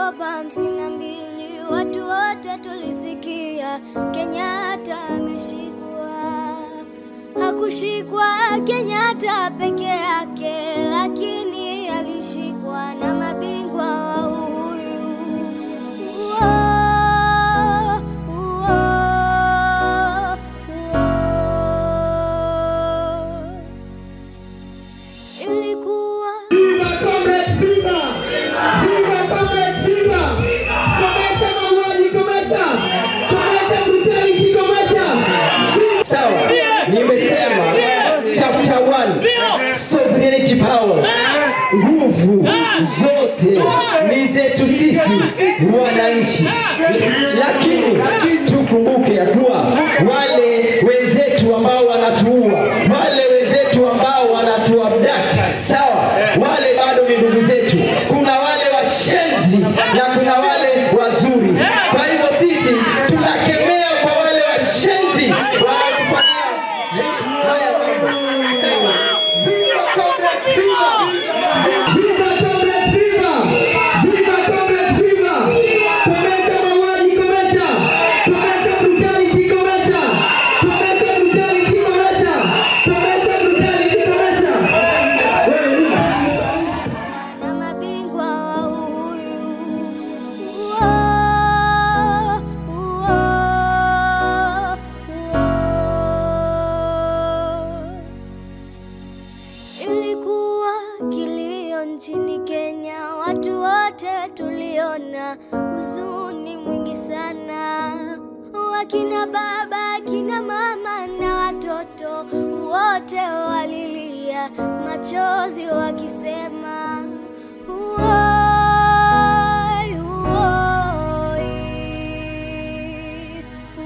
Oktoba 52 watu wote tulisikia Kenyatta ameshikwa. Hakushikwa Kenyatta peke yake, lakini alishikwa na mabingwa wa uhuru. Ilikuwa sawa, nimesema chapter 1 sovereignty powers, nguvu zote ni zetu sisi wananchi, lakini tukumbuke ya kuwa wale wenzetu ambao wanatuua, wale wenzetu ambao wanatuabduct, sawa, wale bado ni ndugu zetu. Kuna wale washenzi na kuna wale wazuri. Kwa hivyo sisi tunakemea kwa wale washenzi wanaotufanyia haya mambo. Viva Comrades, viva! Viva Comrades, viva! Viva Comrades, viva! Komesha mauaji, komesha! Komesha brutality, komesha! Komesha brutality, komesha! Komesha brutality, komesha! na mabingwa wa uhuru. Ilikuwa kilio nchini Kenya, watu wote tuliona huzuni mwingi sana. Wakina baba, kina mama na watoto wote walilia machozi wakisema woi, woi,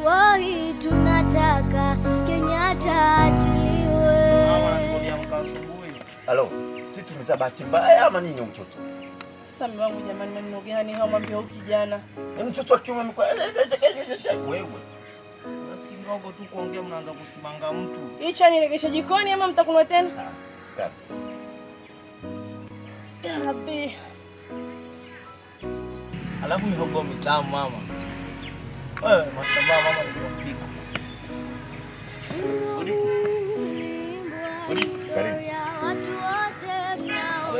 woi, tunataka Kenyatta achiliwe. Halo, sisi tumeza bahati mbaya ama nini mtoto? Sasa mimi wangu jamani, maneno gani hao mwambie kijana? Ni mtoto wa kiume mko wewe. Nasikia mdogo tu kuongea mnaanza kusimanga mtu. Hicho nilegesha jikoni ama mtakunwa tena? Ya Rabbi. Alafu mihogo mitamu mama. Wewe mashallah mama nilipika. Karibu. Watu wote mnao